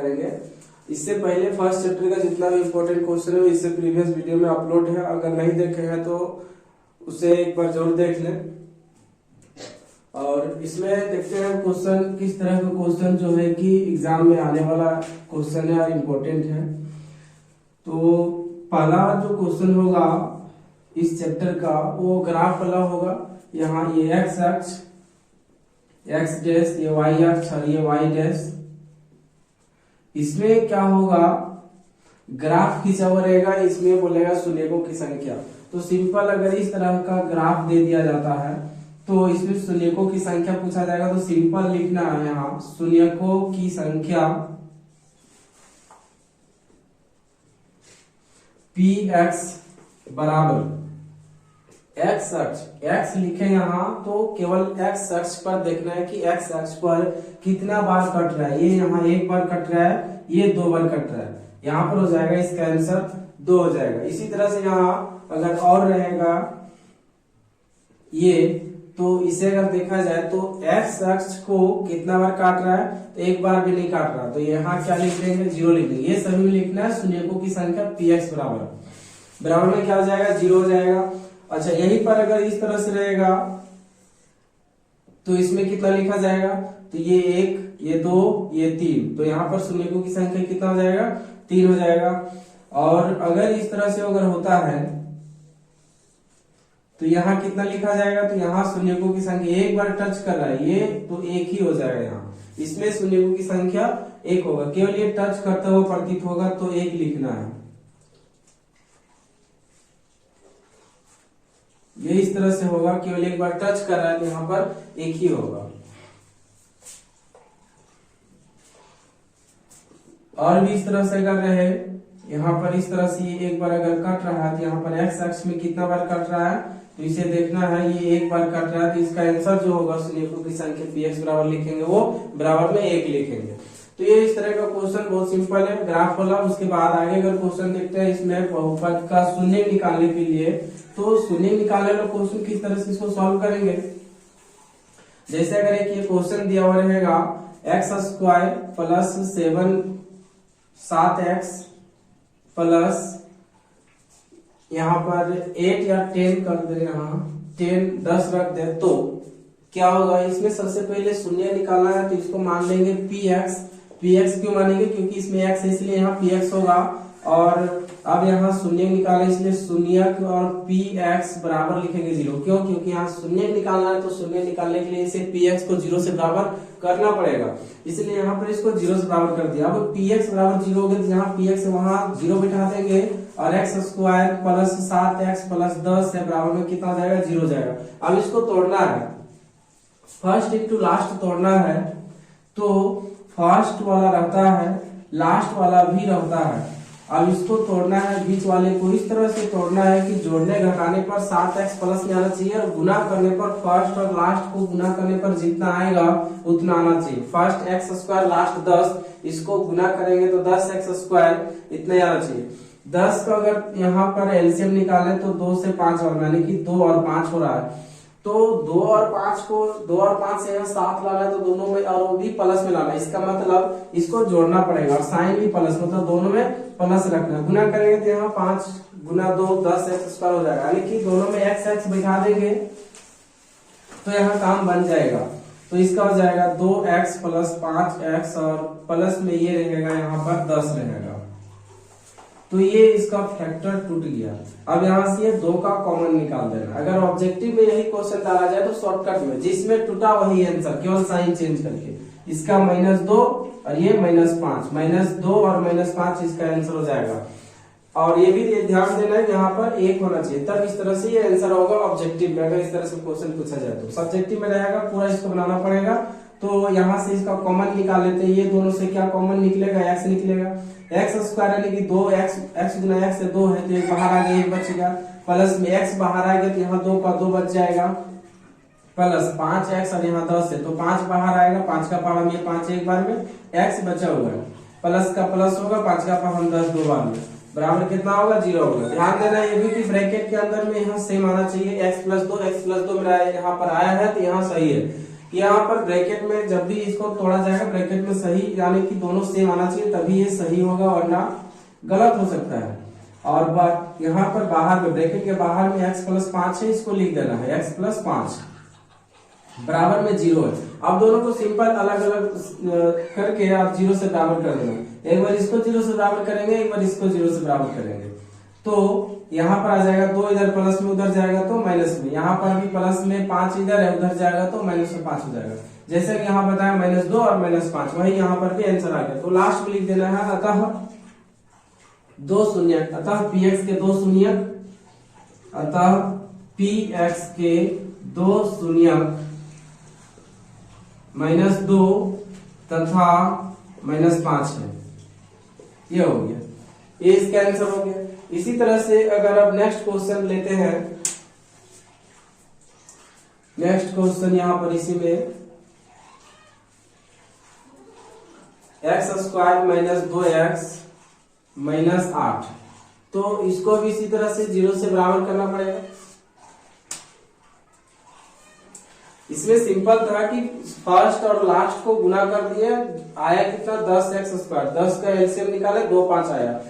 करेंगे। इससे पहले फर्स्ट चैप्टर का जितना भी इम्पोर्टेंट क्वेश्चन है इससे प्रीवियस वीडियो में अपलोड है, अगर नहीं देखे हैं तो उसे एक बार जरूर देख लें। और इसमें देखते हैं क्वेश्चन किस तरह का क्वेश्चन जो है कि एग्जाम में आने वाला क्वेश्चन है और इम्पोर्टेंट है। तो पहला जो क्वेश्चन होगा इस चैप्टर का वो ग्राफ वाला होगा। यहाँ ये एक्स अक्ष, एक्स डैश, ये वाई अक्ष और ये वाई डैश। इसमें क्या होगा, ग्राफ खींचा हुआ रहेगा, इसमें बोलेगा शून्यकों की संख्या। तो सिंपल अगर इस तरह का ग्राफ दे दिया जाता है तो इसमें शून्यकों की संख्या पूछा जाएगा। तो सिंपल लिखना है यहाँ शून्यकों की संख्या पी एक्स बराबर एक्स अक्ष, एक्स लिखे यहाँ तो केवल एक्स अक्ष पर देखना है कि एक्स अक्ष पर कितना बार कट रहा है। ये यहाँ एक बार कट रहा है, ये दो बार कट रहा है, यहाँ पर हो जाएगा इसका आंसर 2 हो जाएगा। इसी तरह से यहाँ अगर और रहेगा ये, तो इसे अगर देखा जाए तो एक्स अक्ष को कितना बार काट रहा है, तो एक बार भी नहीं काट रहा, तो यहाँ क्या लिख देंगे 0 लिख देंगे। ये सभी में लिखना है शून्यकों की संख्या पी एक्स बराबर में क्या हो जाएगा 0 हो जाएगा। अच्छा यहीं पर अगर इस तरह से रहेगा तो इसमें कितना लिखा जाएगा, तो ये 1, ये 2, ये 3, तो यहाँ पर शून्यकों की संख्या कितना हो जाएगा 3 हो जाएगा। और अगर इस तरह से अगर होता है तो यहाँ कितना लिखा जाएगा, तो यहाँ शून्यकों की संख्या एक बार टच कर रहा है ये, तो 1 ही हो जाएगा। यहाँ इसमें शून्यकों की संख्या 1 होगा, केवल ये टच करते हुए प्रतीत होगा तो 1 लिखना है। ये इस तरह से होगा, केवल एक बार टच कर रहा है तो यहाँ पर 1 ही होगा। और भी इस तरह से अगर रहे, यहाँ पर इस तरह से ये एक बार अगर कट रहा है तो यहाँ पर एक्स अक्ष में कितना बार कट रहा है, तो इसे देखना है। ये एक बार कट रहा है तो इसका आंसर जो होगा शून्यकों की संख्या पी एक्स बराबर लिखेंगे, वो बराबर में 1 लिखेंगे। तो ये इस तरह का क्वेश्चन बहुत सिंपल है ग्राफ वाला। उसके बाद आगे अगर क्वेश्चन देखते हैं इसमें बहुपद का शून्य निकालने के लिए, तो शून्य निकालने वाला क्वेश्चन किस तरह से इसको सॉल्व करेंगे। जैसे अगर एक ये क्वेश्चन दिया हुआ रहेगा x square plus 7x plus यहाँ पर 8 या 10 कर दे, यहाँ 10 रख दे, तो क्या होगा, इसमें सबसे पहले शून्य निकालना है। तो इसको मान लेंगे पी एक्स क्यों मानेंगे, क्योंकि इसमें एक्स है इसलिए यहाँ पी एक्स होगा। और अब यहाँ शून्य निकाला इसलिए शून्य और पी एक्स बराबर लिखेंगे 0। क्यों, क्योंकि यहाँ शून्य निकालना है, तो शून्य निकालने के लिए इसे पी एक्स को 0 से बराबर करना पड़ेगा, इसलिए यहाँ पर इसको 0 से बराबर कर दिया। अब पी एक्स बराबर 0 हो गया तो यहाँ पी एक्स वहाँ 0 बिठा देंगे और x square plus 7x plus 10 है बराबर में कितना हो जाएगा 0 हो जाएगा। अब इसको तोड़ना है, फर्स्ट इंटू लास्ट तोड़ना है, तो फर्स्ट वाला रहता है, लास्ट वाला भी रहता है। अब इसको तोड़ना है, बीच वाले को इस तरह से तोड़ना है कि जोड़ने घटाने पर 7x प्लस में आना चाहिए और गुना करने पर फर्स्ट और लास्ट को गुना करने पर जितना आएगा उतना आना चाहिए। फर्स्ट एक्स स्क्वायर लास्ट 10, इसको गुना करेंगे तो 10x स्क्वायर इतना आना चाहिए। 10 का अगर यहाँ पर एलसीएम निकाले तो 2 से 5 और यानी कि 2 और 5 हो रहा है, तो 2 और 5 से यहाँ 7 लाना है, तो दोनों में और वो भी प्लस में लाना है। इसका मतलब इसको जोड़ना पड़ेगा और साइन भी प्लस, मतलब दोनों में प्लस रखना है। गुना करेंगे तो यहाँ 5 गुना 2 10x स्क्वायर हो जाएगा, यानी कि दोनों में x बिठा देंगे तो यहाँ काम बन जाएगा। तो इसका हो जाएगा 2x प्लस 5x और प्लस में ये रहेगा यहाँ पर 10 रहेगा, तो ये इसका फैक्टर टूट गया। अब यहाँ से ये 2 का कॉमन निकाल देना। अगर ऑब्जेक्टिव में यही क्वेश्चन डाला जाए तो शॉर्टकट में जिसमें टूटा वही आंसर, केवल साइन चेंज करके। इसका -2 और ये -5, -2 और -5 इसका आंसर हो जाएगा। और ये भी ध्यान देना है यहाँ पर 1 होना चाहिए, तब इस तरह से ये आंसर होगा ऑब्जेक्टिव में। अगर इस तरह से क्वेश्चन पूछा जाए तो सब्जेक्टिव में रहेगा, पूरा इसको बनाना पड़ेगा। तो यहाँ से इसका कॉमन निकाल लेते हैं, ये दोनों से क्या कॉमन निकलेगा, x निकलेगा। एक्स स्क्वायर यानी कि 2x गुना x से 2 है तो एक बाहर आ गया, एक बचेगा। प्लस में x बाहर आ गया तो यहाँ 2 का 2 बच जाएगा, प्लस 5x और यहाँ 10 है तो 5 बाहर आएगा, 5 का पावर में 5 एक बार में, x बचा हुआ है, प्लस का प्लस होगा, 5 का पावर 10 दो बार में, बराबर कितना होगा 0 होगा। ध्यान देना ये भी कि ब्रैकेट के अंदर में यहाँ सेम आना चाहिए, x प्लस 2 मेरा यहाँ पर आया है तो यहाँ सही है कि यहाँ पर ब्रैकेट में जब भी इसको तोड़ा जाएगा ब्रैकेट में सही यानी कि दोनों सेम आना चाहिए, तभी ये सही होगा, वरना गलत हो सकता है। और यहाँ पर बाहर में ब्रैकेट के बाहर में x प्लस 5 है, इसको लिख देना है x प्लस 5 बराबर में 0 है। अब दोनों को सिंपल अलग अलग करके आप 0 से बराबर कर देना। एक बार इसको 0 से बराबर करेंगे, एक बार इसको 0 से बराबर करेंगे, तो यहाँ पर आ जाएगा 2 इधर प्लस में, उधर जाएगा तो माइनस में। यहाँ पर भी प्लस में 5 इधर है, उधर जाएगा तो माइनस में 5 हो जाएगा। जैसे कि यहाँ बताया -2 और -5, वही यहाँ पर भी आंसर आ गया। तो लास्ट में लिख देना है अतः 2 शून्यक, अतः px के 2 शून्यक, अतः px के 2 शून्यक -2 तथा -5 है। ये हो गया, ये इसका आंसर हो गया। इसी तरह से अगर आप नेक्स्ट क्वेश्चन लेते हैं, नेक्स्ट क्वेश्चन यहां पर इसी में x² - 2x - 8, तो इसको भी इसी तरह से 0 से बराबर करना पड़ेगा। इसमें सिंपल था कि फर्स्ट और लास्ट को गुना कर दिए, आया कितना 10x², 10 का एलसीएम निकाले 2 5 आया।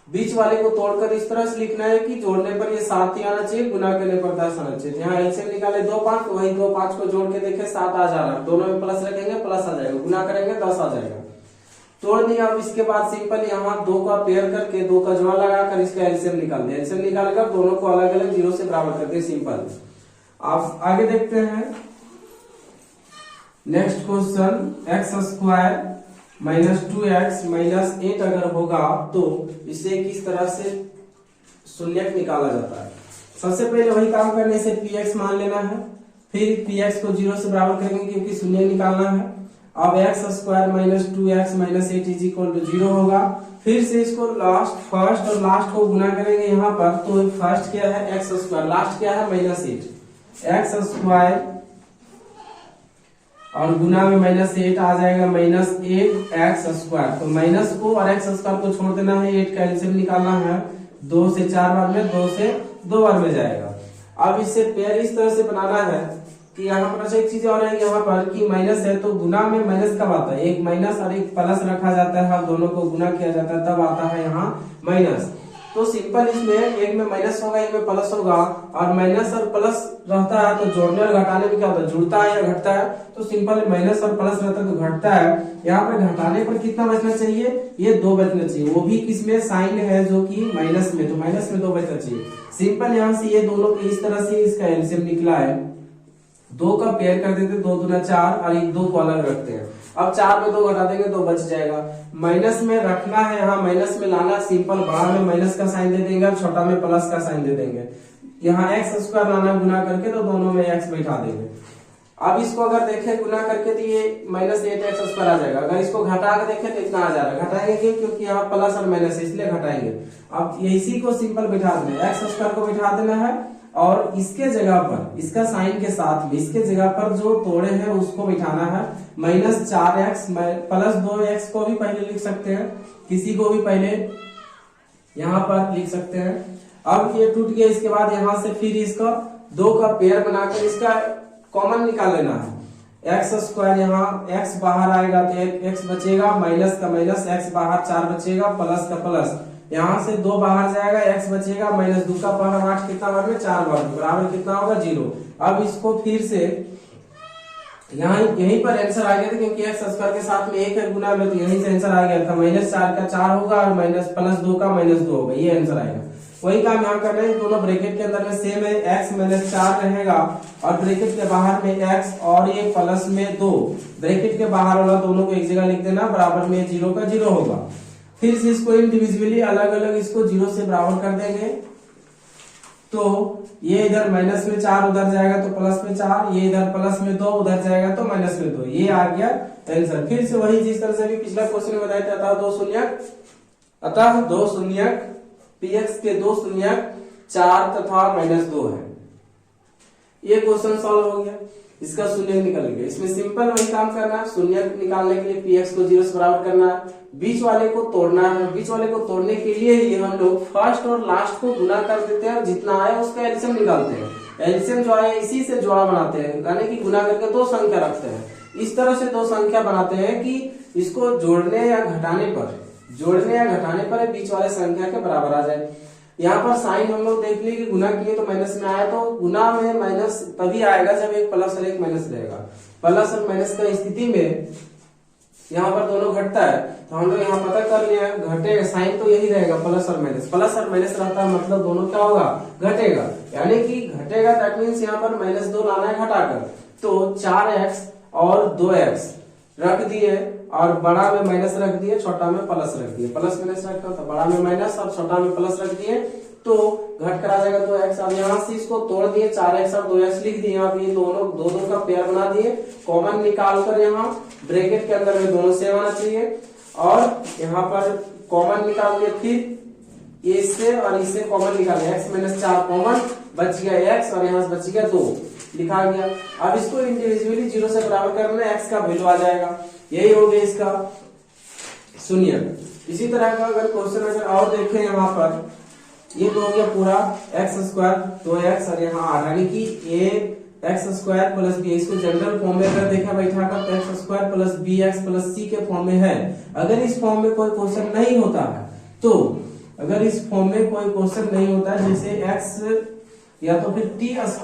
बीच वाले को तोड़कर इस तरह से लिखना है कि जोड़ने पर ये 7 ही आना चाहिए, गुना करने पर 10 आना चाहिए। यहाँ एलसीएम निकाले 2 5, तो वही 2 5 को जोड़ के देखे 7 आ जा रहा है, दोनों में प्लस रखेंगे प्लस आ जाएगा, गुना करेंगे 10 आ जाएगा। तोड़ दिया। अब इसके बाद सिंपल यहाँ 2 का पेयर करके 2 का जोड़ा लगाकर इसका एलसीएम निकाल दिया। एलसीएम निकालकर दोनों को अलग अलग 0 से बराबर कर दिया, सिंपल। आप आगे देखते हैं नेक्स्ट क्वेश्चन, x² - 2x - 8 अगर होगा तो इसे किस तरह से शून्यक निकाला जाता है। सबसे पहले वही काम करने से px मान लेना है, फिर px को 0 से बराबर करेंगे क्योंकि शून्य निकालना है। अब x² - 2x - 8 = 0 होगा। फिर से इसको फर्स्ट और लास्ट को गुना करेंगे यहाँ पर, तो फर्स्ट क्या है x², लास्ट क्या है -8, x² और गुना में -8 आ जाएगा, -8x²। तो माइनस को और x² को छोड़ देना है, 8 का एलसीएम निकालना है, 2 से 4 बार में, 2 से 2 बार में जाएगा। अब इससे पेयर इस तरह से बनाना है कि यहाँ पर एक चीज और है, यहाँ पर कि माइनस है तो गुना में माइनस कब आता है, एक माइनस और एक प्लस रखा जाता है, दोनों को गुना किया जाता है तब आता है यहाँ माइनस। तो सिंपल इसमें एक में माइनस होगा, एक में प्लस होगा, और माइनस और प्लस रहता है तो जोड़ने और घटाने में क्या होता है, जुड़ता है या घटता है। तो सिंपल माइनस और प्लस रहता है तो घटता है। यहाँ पर घटाने पर कितना बचना चाहिए, ये 2 बचना चाहिए, वो भी किसमें साइन है जो कि माइनस में, तो माइनस में 2 बचना चाहिए। सिंपल यहाँ से ये दोनों इस तरह से इसका एलसीएम निकला है, 2 का पेयर कर देते, 2 दूना 4 और 1 2 को अलग रखते हैं। अब 4 में 2 घटा देंगे 2 बच जाएगा। माइनस में रखना है, यहाँ माइनस में लाना, सिंपल बड़ा में माइनस का साइन दे देंगे और छोटा में प्लस का साइन दे देंगे। यहाँ x² लाना गुना करके, तो दोनों में x बैठा देंगे। अब इसको अगर देखें गुना करके तो ये -8x² आ जाएगा। अगर इसको घटा के देखें तो इतना आ जा रहा है, घटाएंगे क्यों, क्योंकि यहाँ प्लस और माइनस है इसलिए घटाएंगे। अब इसी को सिंपल बैठा देना, x² को बैठा देना है और इसके जगह पर, इसका साइन के साथ में इसके जगह पर जो तोड़े हैं उसको बिठाना है, -4x + 2x को भी पहले लिख सकते हैं, किसी को भी पहले यहाँ पर लिख सकते हैं। अब ये टूट गया, इसके बाद यहाँ से फिर इसका 2 का पेयर बनाकर इसका कॉमन निकाल लेना है। x² यहाँ x बाहर आएगा तो x बचेगा, माइनस का माइनस, x बाहर 4 बचेगा, प्लस का प्लस, यहाँ से 2 बाहर जाएगा, x बचेगा, -2 का पावर 8 कितना बार में, 4 बार में, बराबर कितना होगा 0। अब इसको फिर से यहाँ यहीं पर आंसर आ गया था, क्योंकि x² के साथ में 1 है गुना में, तो यहीं से आंसर आ गया था, -4 का 4 होगा और +2 का -2 होगा, ये आंसर आएगा। वही काम यहाँ करना है, दोनों ब्रैकेट के अंदर में सेम है, x -4 रहेगा और ब्रैकेट के बाहर में x और ये प्लस में 2, ब्रैकेट के बाहर वाला दोनों को एक जगह लिख देना, बराबर में 0 का 0 होगा। फिर से इसको इंडिविजुअली अलग अलग इसको 0 से बराबर कर देंगे, तो ये इधर माइनस में 4 उधर जाएगा तो प्लस में 4, ये इधर प्लस में 2 उधर जाएगा तो माइनस में 2, ये आ गया आंसर। फिर से वही जिस तरह से भी पिछला क्वेश्चन में बताया था, अतः 2 शून्यक px के 2 शून्यक 4 तथा -2 है। ये क्वेश्चन सॉल्व हो गया, इसका शून्य निकल गया। इसमें सिंपल वही काम करना है, शून्य निकालने के लिए px को 0 से बराबर करना है, बीच वाले को तोड़ना है। बीच वाले को तोड़ने के लिए ही हम लोग फर्स्ट और लास्ट को गुना कर देते हैं और जितना आया उसका एलसीएम निकालते हैं। एलसीएम जो है इसी से जोड़ा बनाते हैं, यानी कि गुना करके दो संख्या रखते हैं। इस तरह से दो संख्या बनाते हैं कि इसको जोड़ने या घटाने पर बीच वाले संख्या के बराबर आ जाए। यहाँ पर साइन हम लोग देख लिए कि गुना किए तो माइनस में आया, तो गुना में माइनस तभी आएगा जब एक प्लस और एक माइनस रहेगा। प्लस और माइनस का स्थिति में यहाँ पर दोनों घटता है, तो हम लोग यहाँ पता कर लिया घटेगा, साइन तो यही रहेगा प्लस और माइनस रहता है, मतलब दोनों क्या होगा, घटेगा। यानी कि घटेगा दैट मीन्स यहाँ पर -2 लाना है घटाकर, तो 4x और 2x रख दिए और बड़ा में माइनस रख दिए, छोटा में प्लस रख दिए। प्लस माइनस रखा तो बड़ा में माइनस और छोटा में प्लस रख दिए, तो घट कर आ जाएगा 2x। अब यहाँ से इसको तोड़ दिए, 4x और 2x लिख दिए। आप ये दोनों दो का पेयर बना दिए, कॉमन निकाल कर यहाँ ब्रैकेट के अंदर में दोनों सेम आना चाहिए, और यहाँ पर कॉमन निकाल दिए, फिर इससे और इससे कॉमन निकाल दिया, x - 4 कॉमन बच गया x और यहाँ से बच गया 2 लिखा गया। अब इसको इंडिविजुअली 0 से बराबर करना, x का वैल्यू आ जाएगा, यही हो गया इसका शून्य। इसी तरह का अगर क्वेश्चन अगर और देखें यहाँ पर, ये तो हो गया पूरा x² 2x और यहाँ 8, यानी कि ax² + b, इसको जनरल फॉर्म में अगर देखा बैठा कर तो x² + bx + c के फॉर्म में है। अगर इस फॉर्म में कोई क्वेश्चन नहीं होता है, तो अगर इस फॉर्म में कोई क्वेश्चन नहीं होता है, जैसे x या तो फिर t² -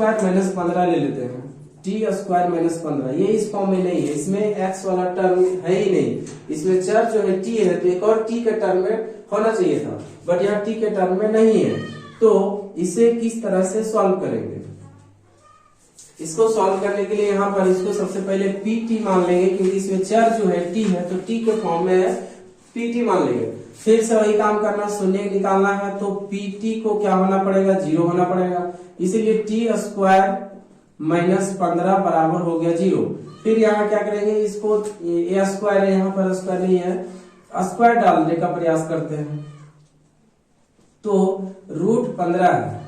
15 ले लेते हैं, t² - 15, ये इस फॉर्म में नहीं है, इसमें x वाला टर्म है ही नहीं, इसमें चर जो है t है, तो एक और t के टर्म में होना चाहिए था, बट यहाँ t के टर्म में नहीं है। तो इसे किस तरह से सॉल्व करेंगे? इसको सॉल्व करने के लिए यहाँ पर इसको सबसे पहले pt मान लेंगे, क्योंकि इसमें चर जो है t है, तो t के फॉर्म में है, pt मान लेंगे। फिर से वही काम करना, शून्य निकालना है, तो pt को क्या होना पड़ेगा, 0 होना पड़ेगा, इसीलिए t² - 15 बराबर हो गया 0। फिर यहाँ क्या करेंगे, इसको a² है, यहाँ पर स्क्वायर नहीं है, स्क्वायर डालने का प्रयास करते हैं, तो √15 है,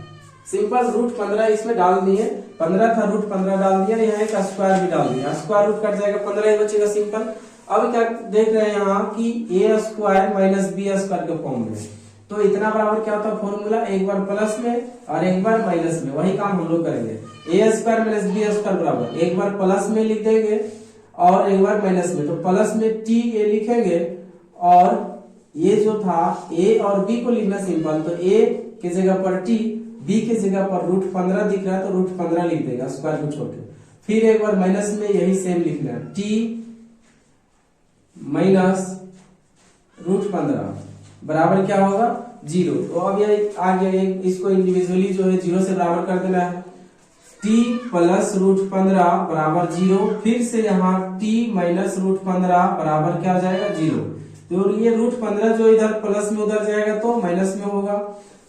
सिंपल √15 इसमें डाल दिए, 15 था √15 डाल दिया, यहाँ एक स्क्वायर भी डाल दिया, स्क्वायर रूट कट जाएगा, 15 ही बचेगा सिंपल। अब क्या देख रहे हैं यहाँ कि a² - b² के फॉर्म में, तो इतना बराबर क्या होता है फॉर्मूला, एक बार प्लस में और एक बार माइनस में, वही काम हम लोग करेंगे। a² - b² बराबर एक बार प्लस में लिख देंगे और एक बार माइनस में, तो प्लस में t a लिखेंगे, और ये जो था a और b को लिखना सिंपल, तो a के जगह पर t, b के जगह पर √15 दिख रहा है, तो √15 लिख देगा स्क्वायर को छोड़ के। फिर एक बार माइनस में यही सेम लिखना है, t - √15 बराबर क्या होगा, 0। तो अब ये आ गया, इसको इंडिविजुअली जो है 0 से बराबर कर देना है, t + √15 बराबर 0। फिर से यहाँ t - √15 बराबर क्या हो जाएगा, 0। तो ये √15 जो इधर प्लस में उधर जाएगा तो माइनस में होगा,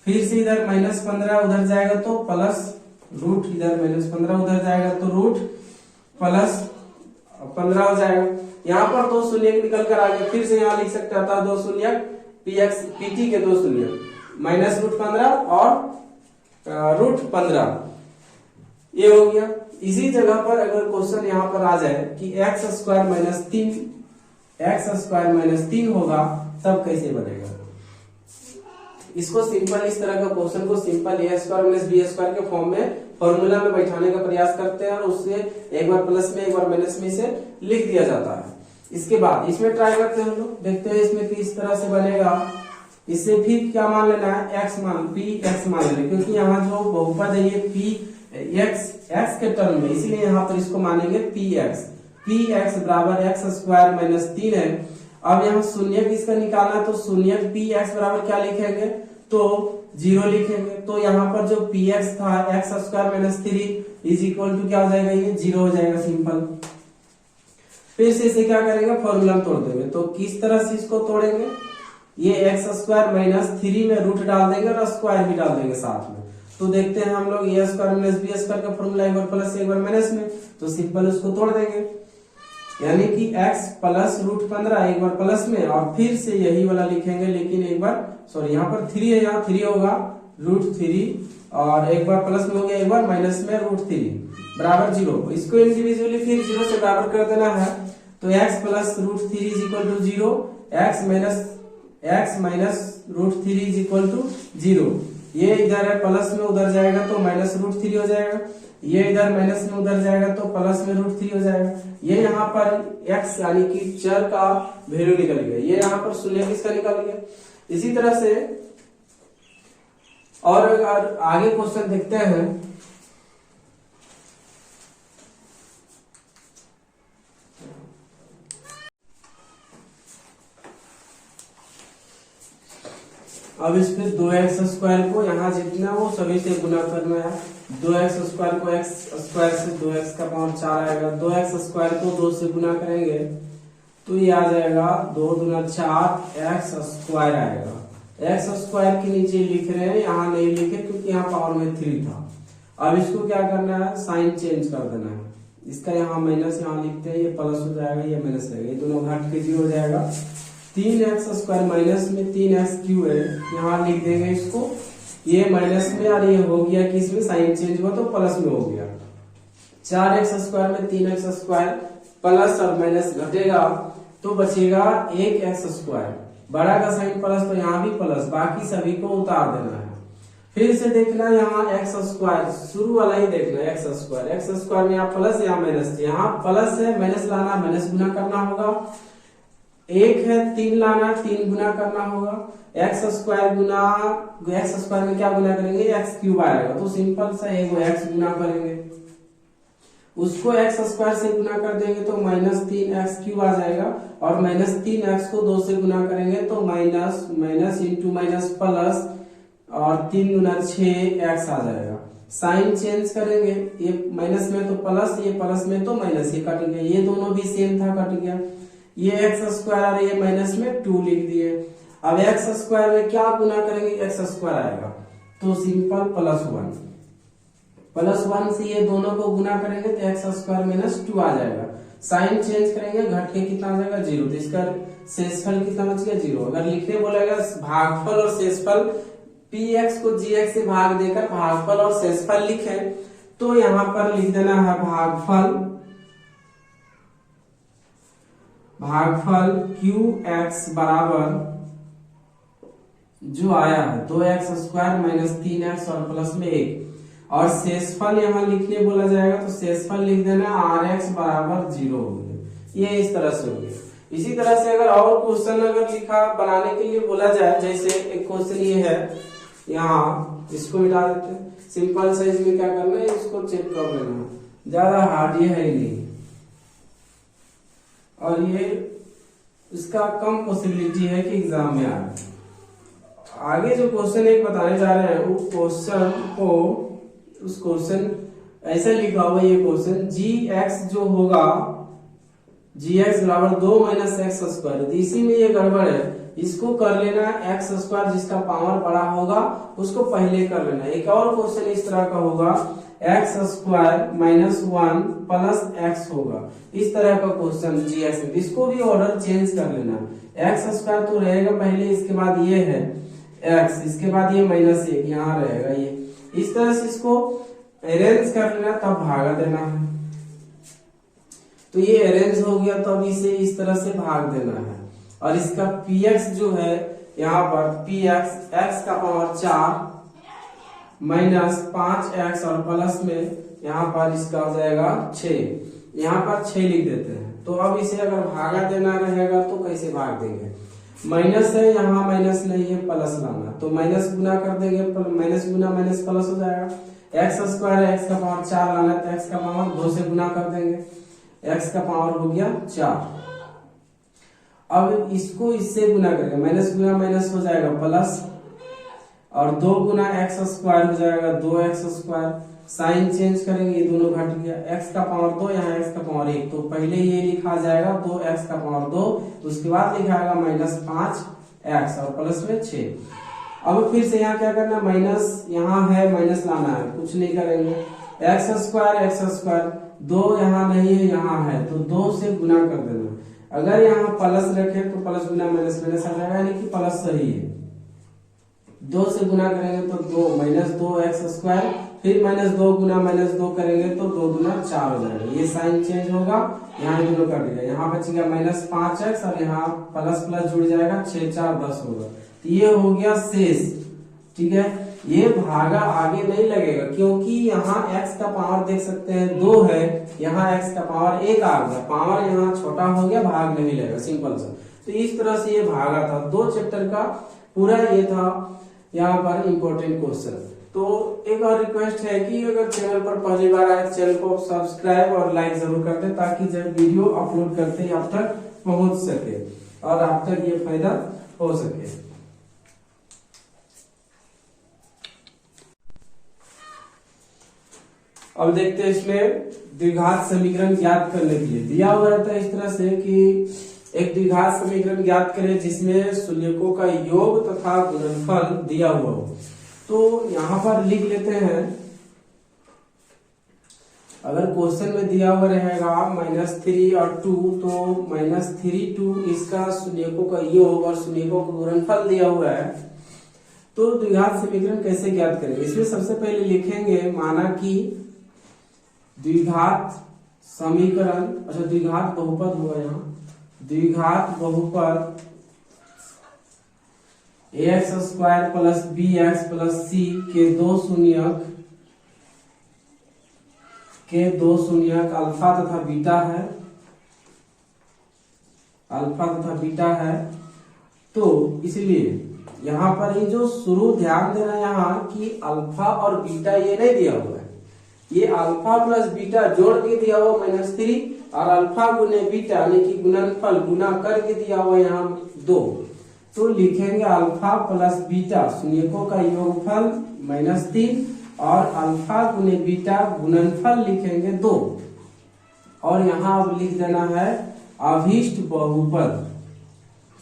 फिर से इधर -15 उधर जाएगा तो प्लस, रूट इधर -15 उधर जाएगा तो रूट प्लस 15 हो जाएगा। यहाँ पर 2 शून्य निकल कर आ गए, फिर से यहाँ लिख सकते हैं 2 शून्य pt के 2 शून्य, -√15 और √15, ये हो गया। इसी जगह पर अगर क्वेश्चन यहाँ पर आ जाए कि x² - 3 होगा, तब कैसे बनेगा? इसको सिंपल, इस तरह का क्वेश्चन को सिंपल a² - b² के फॉर्म में फॉर्मूला में बैठाने का प्रयास करते हैं, और उससे एक बार प्लस में एक बार माइनस में से लिख दिया जाता है। इसके बाद इसमें ट्राई करते हैं हम लोग, देखते हैं इसमें किस तरह से बनेगा। इससे फिर क्या मान लेना है, x मान लेना, क्योंकि यहाँ जो बहुपद है ये x के टर्म में, इसीलिए यहाँ पर इसको मानेंगे px बराबर x² - 3 है। अब यहाँ शून्य इसका निकालना, तो शून्य px बराबर क्या लिखेंगे, तो 0 लिखेंगे। तो यहाँ पर जो px था x² - 3 = क्या हो जाएगा, ये 0 हो जाएगा सिंपल। फिर से इसे क्या करेंगे, फॉर्मूला में तोड़ देंगे। तो किस तरह से इसको तोड़ेंगे, ये x² - 3 में रूट डाल देंगे और स्क्वायर भी डाल देंगे साथ में। तो देखते हैं हम लोग a² - b² का फॉर्मूला एक बार प्लस एक बार माइनस में, तो सिंपल उसको तोड़ देंगे, यानी कि x + √15 एक बार प्लस में और फिर से यही वाला लिखेंगे, लेकिन एक बार सॉरी यहाँ पर 3 है, यहाँ 3 होगा √3 और एक बार प्लस में हो गया, एक बार माइनस में √3 बराबर 0। इसको इंडिविजुअली फिर 0 से बराबर कर देना है, तो x + √3 = 0, x - √3 = 0। ये इधर है प्लस में उधर जाएगा तो -√3 हो जाएगा, ये इधर माइनस में उधर जाएगा तो प्लस में √3 हो जाएगा। ये यहाँ पर x यानी कि चर का वैल्यू निकल गया, ये यहाँ पर शून्य किसका निकल गया। इसी तरह से और अगर आगे क्वेश्चन देखते हैं, अब इस पे 2x² को यहाँ जितना वो सभी से गुना करना है। 2x² को x² से 2x का पावर 4 आएगा, 2x² को 2 से गुना करेंगे तो ये आ जाएगा 2 दूना 4 x² आएगा। x² के नीचे लिख रहे हैं, यहाँ नहीं लिखे क्योंकि यहाँ पावर में 3 था। अब इसको क्या करना है, साइन चेंज कर देना है। इसका यहाँ माइनस यहाँ लिखते हैं, ये प्लस हो जाएगा, ये माइनस रहेगा, ये दोनों घट के 0 हो जाएगा। 3x² माइनस में 3x³ है, यहाँ लिख देंगे इसको, ये माइनस में और ये हो गया कि इसमें साइन चेंज हुआ तो प्लस में हो गया। 4x² में 3x² प्लस और माइनस घटेगा तो बचेगा 1x²। बड़ा का साइन प्लस तो यहाँ भी प्लस, बाकी सभी को उतार देना है। फिर से देखना यहाँ x², शुरू वाला ही देखना x² में यहाँ प्लस यहाँ माइनस, यहाँ प्लस है माइनस लाना, माइनस गुना करना होगा। 1 है 3 लाना, 3 गुना करना होगा। x² गुना x² में क्या गुना करेंगे, x³ आएगा तो सिंपल सा एक x गुना करेंगे, उसको x² से गुना कर देंगे तो -3x³ आ जाएगा, और -3x को 2 से गुना करेंगे तो माइनस इंटू माइनस प्लस, और 3 गुना 6x आ जाएगा। साइन चेंज करेंगे, ये माइनस में तो प्लस, ये प्लस में तो माइनस, ये कट गया, ये दोनों भी सेम था कट गया। ये x² और ये माइनस में 2 लिख दिए। अब x² में क्या गुना करेंगे, x² आएगा तो सिंपल +1 से ये दोनों को गुना करेंगे तो x² माइनस 2 आ जाएगा। साइन चेंज करेंगे, घट के कितना आ जाएगा 0, तो इसका शेषफल कितना बच गया 0। अगर लिखने बोलेगा भागफल और शेषफल, px को gx से भाग देकर भागफल और शेषफल लिखे तो यहाँ पर लिख देना है भागफल qx बराबर जो आया है 2x² माइनस 3x और प्लस में 1, और शेषफल यहाँ लिखने बोला जाएगा तो शेषफल लिख देना rx बराबर 0 हो गया। ये इस तरह से हो गया। इसी तरह से अगर और क्वेश्चन अगर लिखा बनाने के लिए बोला जाए, जैसे एक क्वेश्चन ये है, यहाँ इसको मिटा देते हैं, सिंपल सा इसमें क्या करना है, इसको चेक कर लेना, ज्यादा हार्ड ये है नहीं, और ये इसका कम पॉसिबिलिटी है कि एग्जाम में आए। आगे जो क्वेश्चन एक बताने जा रहे हैं उस क्वेश्चन ऐसा लिखा हुआ, ये क्वेश्चन gx जो होगा gx बराबर 2 माइनस x², इसी में ये गड़बड़ है, इसको कर लेना x² जिसका पावर बड़ा होगा उसको पहले कर लेना। एक और क्वेश्चन इस तरह का होगा x² माइनस 1 प्लस x होगा, इस तरह का क्वेश्चन gx में, इसको भी ऑर्डर चेंज कर लेना। x² तो रहेगा पहले, इसके बाद ये है x, इसके बाद ये -1 यहाँ रहेगा, ये इस तरह से इसको अरेंज कर लेना, तब भागा देना है। तो ये अरेंज हो गया तो अब इसे इस तरह से भाग देना है, और इसका px जो है यहाँ पर px x का पावर 4 माइनस 5x और प्लस में यहाँ पर इसका हो जाएगा 6, यहाँ पर 6 लिख देते हैं। तो अब इसे अगर भागा देना रहेगा तो कैसे भाग देंगे, माइनस है यहाँ माइनस नहीं है, प्लस लाना, तो माइनस गुना कर देंगे, माइनस गुना माइनस प्लस हो जाएगा। x² है, x का पावर 4 लाना है तो x का पावर 2 से गुना कर देंगे, x का पावर हो गया 4। अब इसको इससे गुना करेंगे, माइनस गुना माइनस हो जाएगा प्लस, और 2 गुना x² हो जाएगा 2x²। साइन चेंज करेंगे, ये दोनों घट गया, x का पावर 2 यहाँ x का पावर 1, तो पहले ये लिखा जाएगा 2x का पावर 2, उसके बाद लिखा जाएगा -5x और प्लस में 6। अब फिर से यहाँ क्या करना, माइनस यहाँ है माइनस लाना है, कुछ नहीं करेंगे, x² 2 यहाँ नहीं है यहाँ है तो 2 से गुना कर देना। अगर यहाँ प्लस रखे तो प्लस गुना माइनस माइनस आ जाएगा, यानी कि प्लस सही है। 2 से गुना करेंगे तो 2 -2x², फिर -2 गुना -2 करेंगे तो 2 गुना 4 हो जाएगा, ये साइन चेंज होगा, यहाँ दोनों कट गया, यहाँ बचेगा -5x और यहाँ प्लस प्लस जुड़ जाएगा, 6 4 10 होगा, तो ये हो गया शेष। ठीक है, ये भागा आगे नहीं लगेगा, क्योंकि यहाँ x का पावर देख सकते हैं 2 है, यहाँ x का पावर 1 आ गया, पावर यहाँ छोटा हो गया, भाग नहीं लगेगा, सिंपल सा। तो इस तरह से ये भागा था। 2 चैप्टर का पूरा ये था यहाँ पर इम्पोर्टेंट क्वेश्चन। तो एक और रिक्वेस्ट है कि अगर चैनल पर पहली बार आए तो चैनल को सब्सक्राइब और लाइक जरूर कर दें, ताकि जब वीडियो अपलोड करते ही आप तक पहुंच सके और आप तक ये फायदा हो सके। अब देखते हैं इसमें द्विघात समीकरण ज्ञात करने के लिए दिया हुआ रहता है इस तरह से कि एक द्विघात समीकरण ज्ञात करें जिसमें शून्यकों का योग तथा गुणनफल दिया हुआ हो। तो यहां पर लिख लेते हैं, अगर क्वेश्चन में दिया हुआ रहेगा -3 और 2, तो -3 2 इसका शून्यकों का योग और शून्यकों का गुणनफल दिया हुआ है। तो द्विघात समीकरण कैसे ज्ञात करेंगे? इसमें सबसे पहले लिखेंगे, माना कि द्विघात समीकरण, अच्छा द्विघात बहुपद हुआ यहाँ, द्विघात बहुपद ax² plus bx plus c के दो शून्यक अल्फा तथा बीटा है, अल्फा तथा बीटा है। तो इसलिए यहाँ पर ये जो शुरू ध्यान देना यहाँ कि अल्फा और बीटा ये नहीं दिया हुआ है, ये अल्फा प्लस बीटा जोड़ के दिया हुआ -3 और अल्फा गुने बीटा यानी कि गुणनफल गुना करके दिया हुआ यहाँ 2। तो लिखेंगे अल्फा प्लस बीटा शून्यकों का योगफल -3 और अल्फा गुने बीटा गुणनफल लिखेंगे 2। और यहाँ अब लिख देना है अभीष्ट बहुपद,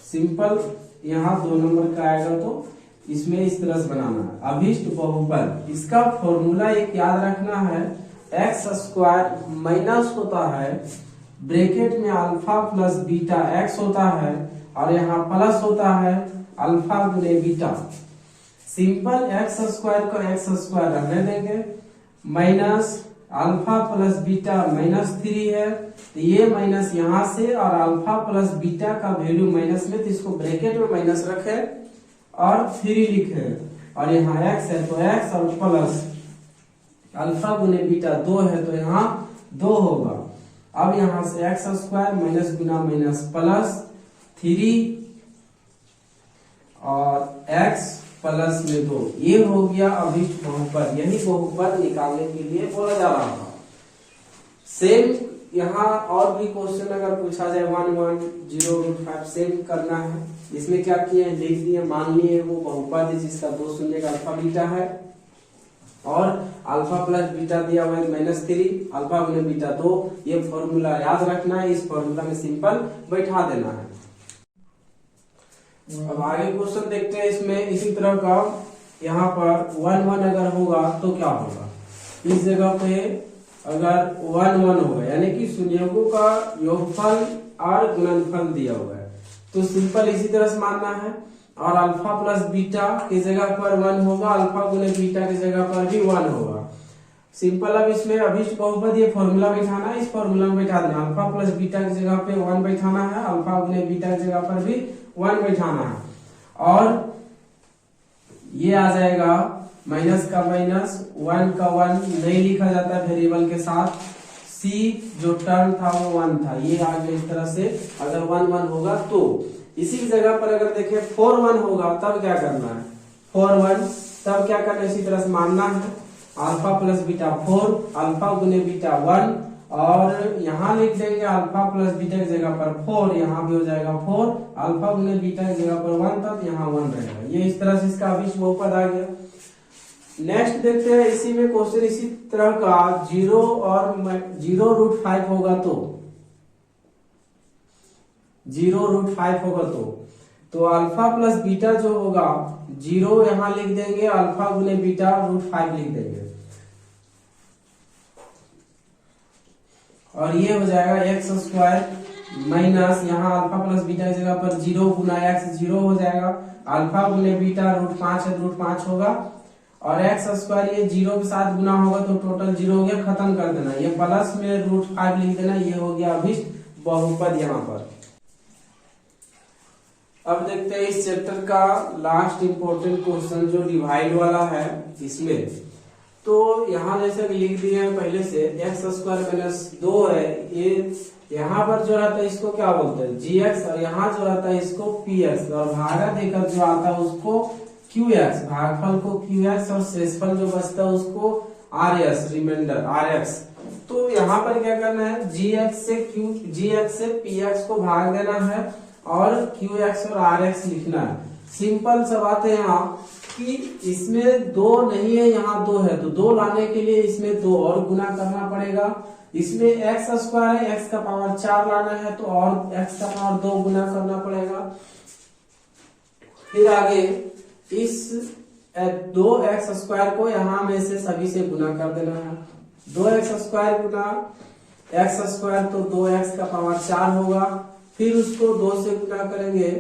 सिंपल यहाँ 2 नंबर का आएगा, तो इसमें इस तरह से बनाना है अभीष्ट बहुपद। इसका फॉर्मूला एक याद रखना है, x² माइनस होता है ब्रैकेट में अल्फा प्लस बीटा x होता है और यहाँ प्लस होता है अल्फा गुने बीटा। सिंपल x² को x² रहने देंगे, माइनस अल्फा प्लस बीटा -3 है, तो ये माइनस यहाँ से और अल्फा प्लस बीटा का वैल्यू माइनस में, तो इसको ब्रैकेट में माइनस रखे और 3 लिखे और यहाँ x है तो x और प्लस अल्फा गुने बीटा 2 है तो यहाँ 2 होगा। अब यहाँ से x² माइनस गुना माइनस प्लस 3 और x प्लस में 2, ये हो गया अभीष्ट बहुपद। यही बहुपद निकालने के लिए बोला जा रहा था। सेम यहाँ और भी क्वेश्चन अगर पूछा जाए 1 1 0√5 सेम करना है। इसमें क्या किए, लिख दिए, मान लिए वो बहुपद है जिसका 2 शून्य का अल्फा बीटा है और अल्फा प्लस बीटा दिया हुआ है -3 अल्फा गुने बीटा 2। ये फॉर्मूला याद रखना है, इस फॉर्मूला में सिंपल बैठा देना है। अब आगे क्वेश्चन देखते हैं। इसमें इसी तरह का यहाँ पर 1 1 अगर होगा तो क्या होगा, इस जगह पे अगर 1 1 होगा यानी कि शून्यकों का योगफल और गुणनफल दिया हुआ है, तो सिंपल इसी तरह से मानना है। और अल्फा प्लस बीटा की जगह पर 1 होगा, अल्फा गुने बीटा की जगह पर भी 1 होगा। सिंपल अब इसमें अभीष्ट बहुपद ये फॉर्मूला बैठाना है, इस फॉर्मूला में बैठा देना। अल्फा प्लस बीटा की जगह पे 1 बैठाना है, अल्फा गुने बीटा की जगह पर भी 1 बैठाना है और ये आ जाएगा माइनस का माइनस 1 का 1 नहीं लिखा जाता वेरिएबल के साथ। c जो टर्म था वो 1 था, ये आ गया इस तरह से। अगर 1 1 होगा तो इसी की जगह पर अगर देखें 4 1 होगा तब क्या करना है, 4 1 तब क्या करना है, इसी तरह से मानना है अल्फा प्लस बीटा 4 अल्फा गुने बीटा 1 और यहाँ लिख देंगे अल्फा प्लस बीटा की जगह पर 4, यहाँ भी हो जाएगा 4 अल्फा गुने बीटा की जगह पर 1 तब यहाँ 1 रहेगा। ये इस तरह से इसका अभीष्ट बहुपद आ गया। नेक्स्ट देखते हैं, इसी में क्वेश्चन इसी तरह का 0 और 0√5 होगा तो 0√5 होगा तो अल्फा प्लस बीटा जो होगा 0 यहाँ लिख देंगे, अल्फा गुने बीटा √5 लिख देंगे और ये हो जाएगा x² माइनस यहाँ अल्फा प्लस बीटा की जगह पर 0 गुना x 0 हो जाएगा, अल्फा गुने बीटा √5 है √5 होगा और x² ये 0 के साथ गुना होगा तो टोटल 0 हो गया, खत्म कर देना। ये प्लस में √5 लिख देना, ये हो गया अभीष्ट बहुपद यहाँ पर। अब देखते हैं इस चैप्टर का लास्ट इंपॉर्टेंट क्वेश्चन जो डिवाइड वाला है इसमें। तो यहाँ जैसे लिख दिए हैं पहले से, एक्स स्क्वायर माइनस 2 है, ये यहाँ पर जो रहता है इसको क्या बोलते हैं जी एक्स, और यहाँ जो रहता है इसको पी एक्स, और भागा देकर जो आता है उसको क्यू एक्स, भागफल को क्यू एक्स और शेषफल जो बचता है उसको R S, remainder R X. तो यहाँ पर क्या करना है, जी एक्स से पी एक्स को भाग देना है और क्यू एक्स और आर एक्स लिखना है। सिंपल सा बात है यहाँ कि इसमें 2 नहीं है, यहाँ 2 है, तो 2 लाने के लिए इसमें 2 और गुना करना पड़ेगा। इसमें एक्स स्क्वायर है, एक्स का पावर 4 लाना है तो और एक्स का पावर 2 गुना करना पड़ेगा। फिर आगे इस 2x स्क्वायर को यहाँ में से सभी से गुना कर देना है। 2x स्क्वायर गुना x स्क्वायर तो 2x का पावर 4 होगा, फिर उसको 2 से गुना करेंगे